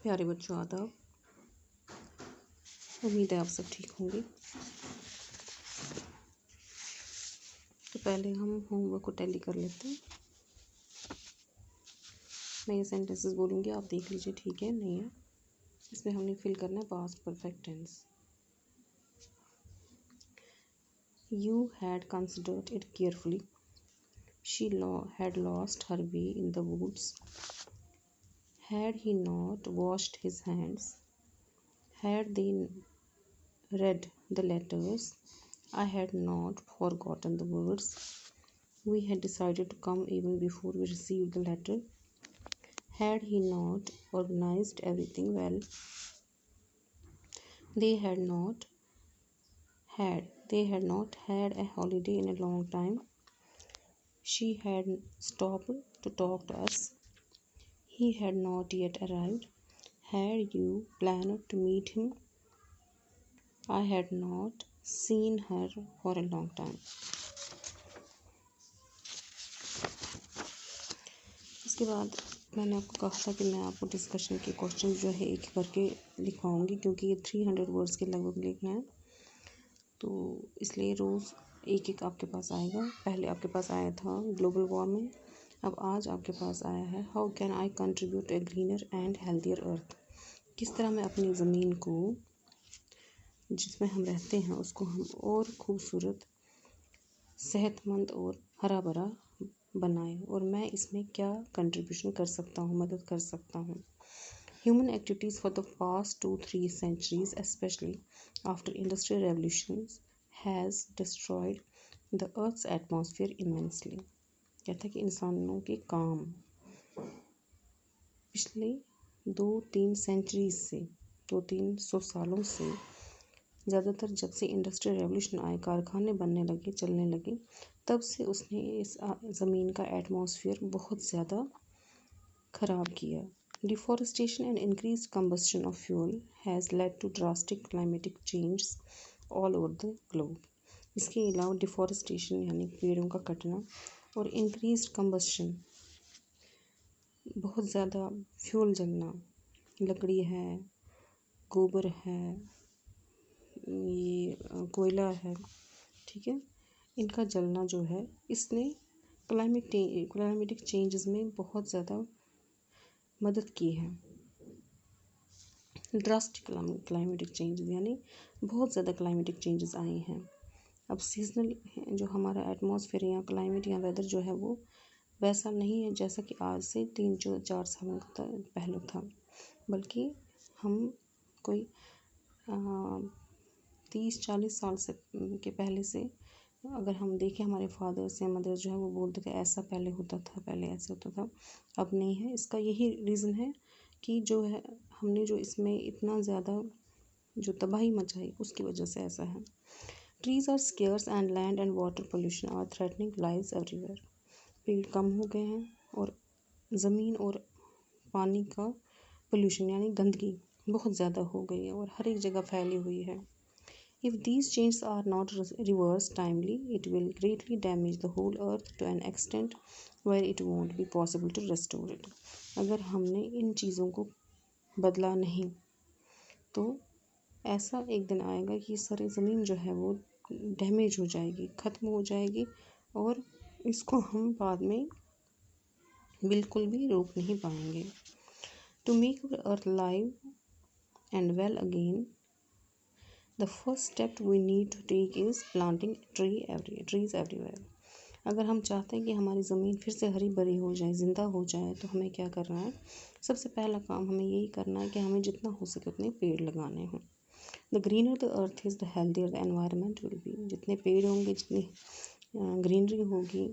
प्यारे बच्चों, आदाब। उम्मीद है आप सब ठीक होंगे। तो पहले हम होमवर्क को टैली कर लेते हैं। मैं ये सेंटेंसेस बोलूँगी, आप देख लीजिए ठीक है नहीं है। इसमें हमने फिल करना है past perfect tense. You had considered it carefully. She had lost her way in the woods. Had he not washed his hands? Had they read the letters? I had not forgotten the words. We had decided to come even before we received the letter. Had he not organized everything well? They had not had a holiday in a long time. She had stopped to talk to us. He had not yet arrived. Had you planned to meet him? I had not seen her for a long time. इसके बाद मैंने आपको कहा था कि मैं आपको discussion के क्वेश्चन जो है एक करके लिखवाऊंगी, क्योंकि ये 300 वर्ड्स के लगभग लिखना है, तो इसलिए रोज़ एक एक आपके पास आएगा। पहले आपके पास आया था ग्लोबल वार्मिंग, अब आज आपके पास आया है how can I contribute a greener and healthier earth. किस तरह मैं अपनी ज़मीन को जिसमें हम रहते हैं उसको हम और खूबसूरत, सेहतमंद और हरा भरा बनाए, और मैं इसमें क्या कंट्रीब्यूशन कर सकता हूँ, मदद कर सकता हूँ। Human activities for the past 2-3 centuries, especially after industrial revolutions, has destroyed the Earth's atmosphere immensely. कहता है कि इंसानों के काम पिछले 2-3 सेंचुरीज से 200-300 सालों से, ज़्यादातर जब से इंडस्ट्रियल रेवोल्यूशन आए, कारखाने बनने लगे, चलने लगे, तब से उसने इस ज़मीन का एटमॉस्फेयर बहुत ज़्यादा ख़राब किया। Deforestation and increased combustion of fuel has led to drastic climatic changes all over the globe. इसके अलावा डिफॉरेस्टेशन यानी पेड़ों का कटना और इंक्रीज्ड कम्बस्शन, बहुत ज़्यादा फ्यूल जलना, लकड़ी है, गोबर है, ये कोयला है, ठीक है, इनका जलना जो है इसने क्लाइमेटिक चेंजेस में बहुत ज़्यादा मदद की है। ड्रास्टिक क्लाइमेटिक चेंजेस यानी बहुत ज़्यादा क्लाइमेटिक चेंजेस आए हैं। अब सीजनल जो हमारा एटमॉस्फेयर या क्लाइमेट या वेदर जो है वो वैसा नहीं है जैसा कि आज से 3-4 सालों पहले था, बल्कि हम कोई 30-40 साल से के पहले से अगर हम देखें, हमारे फादर्स या मदर्स जो है वो बोलते थे ऐसा पहले होता था, पहले ऐसे होता था, अब नहीं है। इसका यही रीज़न है कि जो है हमने जो इसमें इतना ज़्यादा जो तबाही मचाई उसकी वजह से ऐसा है। Trees are scarce and land and water pollution are threatening lives everywhere. पेड़ कम हो गए हैं और ज़मीन और पानी का पोल्यूशन यानी गंदगी बहुत ज़्यादा हो गई है और हर एक जगह फैली हुई है। If these changes are not reversed timely, it will greatly damage the whole earth to an extent where it won't be possible to restore it. अगर हमने इन चीज़ों को बदला नहीं तो ऐसा एक दिन आएगा कि सारी ज़मीन जो है वो डैमेज हो जाएगी, ख़त्म हो जाएगी, और इसको हम बाद में बिल्कुल भी रोक नहीं पाएंगे। To make our earth live and well again, the first step we need to take is planting trees everywhere. अगर हम चाहते हैं कि हमारी ज़मीन फिर से हरी भरी हो जाए, ज़िंदा हो जाए, तो हमें क्या करना है? सबसे पहला काम हमें यही करना है कि हमें जितना हो सके उतने पेड़ लगाने हैं। The greener the earth is the healthier the environment will be. जितने पेड़ होंगे, जितनी ग्रीनरी होगी,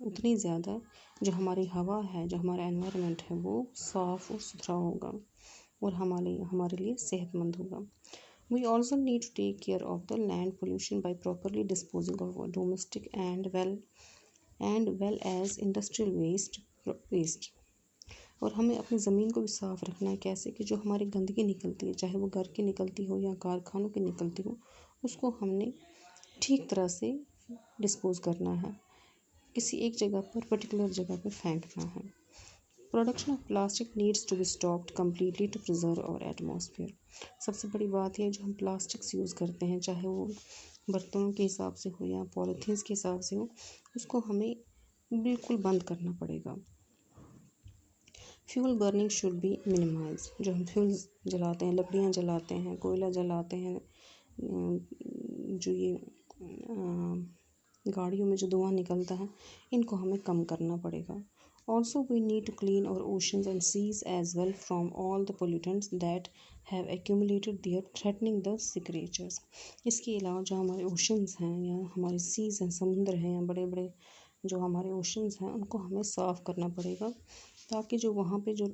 उतनी ज़्यादा जो हमारी हवा है, जो हमारा एनवायरनमेंट है, वो साफ़ और सुथरा होगा और हमारे लिए सेहतमंद होगा। We also need to take care of the land pollution by properly disposing of domestic and well as industrial waste. और हमें अपनी ज़मीन को भी साफ़ रखना है। कैसे कि जो हमारी गंदगी निकलती है, चाहे वो घर की निकलती हो या कारखानों की निकलती हो, उसको हमने ठीक तरह से डिस्पोज़ करना है, किसी एक जगह पर पर्टिकुलर जगह पर फेंकना है। Production of plastic needs to be stopped completely to preserve our atmosphere. सबसे बड़ी बात है जो हम प्लास्टिक्स यूज़ करते हैं, चाहे वो बर्तनों के हिसाब से हो या पॉलीथीन्स के हिसाब से हो, उसको हमें बिल्कुल बंद करना पड़ेगा। Fuel burning should be minimise. जो हम फ्यूल जलाते हैं, लकड़ियाँ जलाते हैं, कोयला जलाते हैं, जो ये गाड़ियों में जो धुआं निकलता है, इनको हमें कम करना पड़ेगा। Also we need to clean our oceans and seas as well from all the pollutants that have accumulated there threatening the sea creatures. इसके अलावा जो हमारे ओशंस हैं या हमारे सीज हैं, समुद्र हैं या बड़े बड़े जो हमारे ओशंस हैं, उनको हमें साफ़ करना पड़ेगा, ताकि जो वहाँ पे जो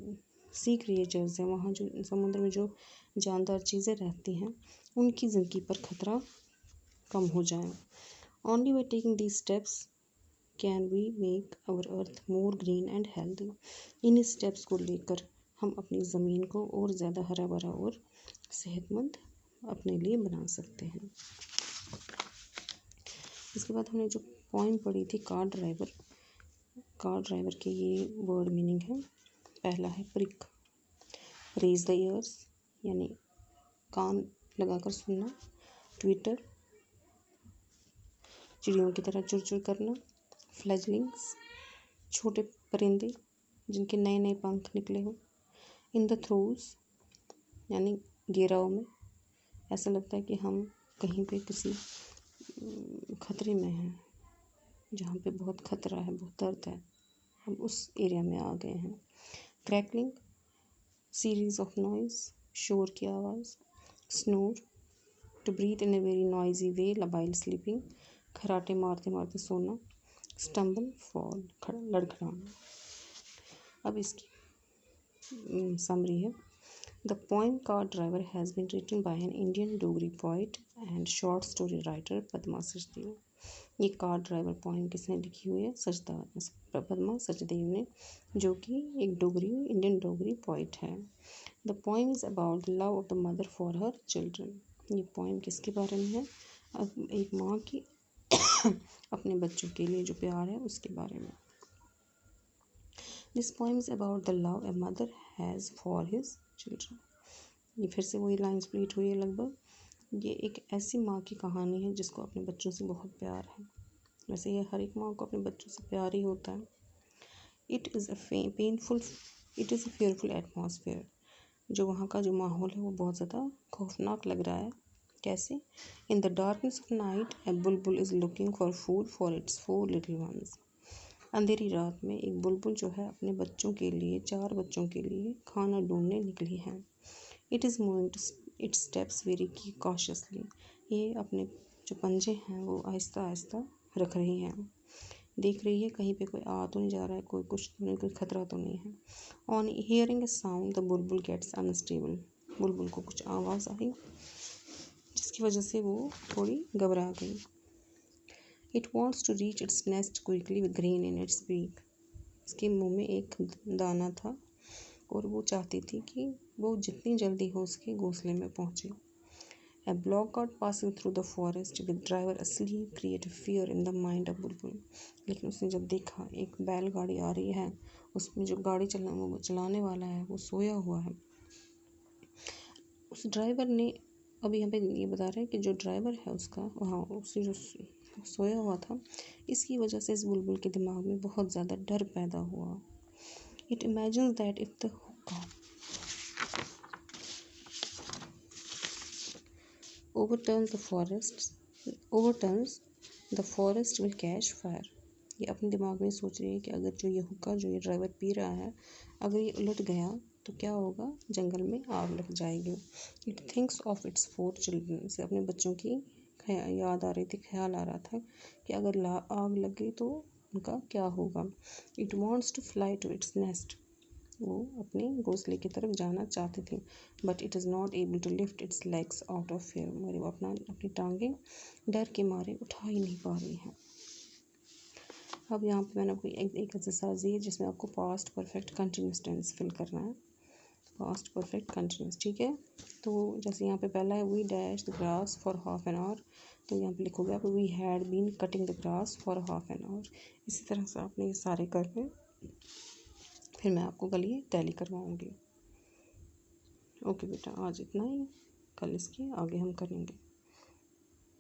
सी क्रिएचर्स हैं, वहाँ जो समुद्र में जो जानदार चीज़ें रहती हैं, उनकी ज़िंदगी पर खतरा कम हो जाए। Only by taking these steps can we make our earth more green and healthy. इन स्टेप्स को लेकर हम अपनी ज़मीन को और ज़्यादा हरा भरा और सेहतमंद अपने लिए बना सकते हैं। इसके बाद हमने जो पॉइंट पढ़ी थी कार ड्राइवर, कार ड्राइवर के ये वर्ड मीनिंग है। पहला है प्रिक, रेज द ईयर्स यानी कान लगाकर सुनना, ट्विटर चिड़ियों की तरह चुर करना, फ्लैजलिंग्स छोटे परिंदे जिनके नए नए पंख निकले हो, इन द थ्रोज यानी घेराव में, ऐसा लगता है कि हम कहीं पे किसी खतरे में हैं, जहाँ पे बहुत खतरा है, बहुत दर्द है, हम उस एरिया में आ गए हैं। क्रैकलिंग सीरीज ऑफ नॉइज, शोर की आवाज़। Snore to breathe in a very noisy way while sleeping, खराटे मारते मारते सोना। स्टम्बल फॉल लड़खड़ाना। अब इसकी समरी है। The poem car driver has been written by an Indian Dogri poet and short story writer Padma Sachdev. ये कार ड्राइवर पोएम किसने लिखी हुई है? पद्मा सचदेव ने, जो कि एक इंडियन डोगरी पोइट है। The poem is about the love of the mother for her children. ये पोएम किसके बारे में है? अब एक माँ की अपने बच्चों के लिए जो प्यार है उसके बारे में। This poem is about the love a mother has for his children. ये फिर से वही लाइन स्प्लिट हुई है लगभग। ये एक ऐसी माँ की कहानी है जिसको अपने बच्चों से बहुत प्यार है। वैसे ये हर एक माँ को अपने बच्चों से प्यार ही होता है। It is a fearful atmosphere. जो वहाँ का जो माहौल है वो बहुत ज़्यादा खौफनाक लग रहा है। कैसे? In the darkness of night a bulbul is looking for food for its 4 little ones. अंधेरी रात में एक बुलबुल जो है अपने बच्चों के लिए, 4 बच्चों के लिए खाना ढूंढने निकली है। It is moving its steps very cautiously. ये अपने जो पंजे हैं वो आहिस्ता आहिस्ता रख रही हैं, देख रही है कहीं पे कोई आ तो नहीं जा रहा है, कोई कुछ तो नहीं, कोई खतरा तो नहीं है। On hearing A sound the Bulbul gets unstable. बुलबुल को कुछ आवाज़ आई जिसकी वजह से वो थोड़ी घबरा गई। It wants to reach its nest quickly with grain in its beak. इसके मुंह में एक दाना था और वो चाहती थी कि वो जितनी जल्दी हो उसके घोंसले में पहुँचे। A block cart passing through the forest with driver asleep created fear in the mind of बुलबुल। लेकिन उसने जब देखा एक बैलगाड़ी आ रही है, उसमें जो गाड़ी चलाने वाला है वो सोया हुआ है। उस ड्राइवर ने, अब यहाँ पे ये बता रहे हैं कि जो ड्राइवर है उसका, हाँ, उससे जो सोया हुआ था, इसकी वजह से इस बुलबुल के दिमाग में बहुत ज़्यादा डर पैदा हुआ। It imagines that if the hookah overturns the forest will catch fire। ये अपने दिमाग में सोच रही है कि अगर जो ये हुक्का जो ये ड्राइवर पी रहा है, अगर ये उलट गया तो क्या होगा? जंगल में आग लग जाएगी। It thinks of its 4 children. से अपने बच्चों की याद आ रही थी, ख्याल आ रहा था कि अगर आग लग गई तो उनका क्या होगा। It wants to fly to its nest. वो अपने घोंसले की तरफ जाना चाहती थी, but it is not able to lift its legs out of fear. मगर वो अपनी टांगें डर के मारे उठा ही नहीं पा रही हैं। अब यहाँ पे मैंने आपको एक एक्सरसाइज दी है जिसमें आपको past perfect continuous tense fill करना है। पास्ट परफेक्ट कंटिन्यूस, ठीक है। तो जैसे यहाँ पे पहला है we dash the grass for half an hour, तो यहाँ पे लिखोगे आप we had been cutting the grass for half an hour. इसी तरह से आपने ये सारे करने। फिर मैं आपको कल ये टैली करवाऊँगी। ओके बेटा, आज इतना ही, कल इसकी आगे हम करेंगे।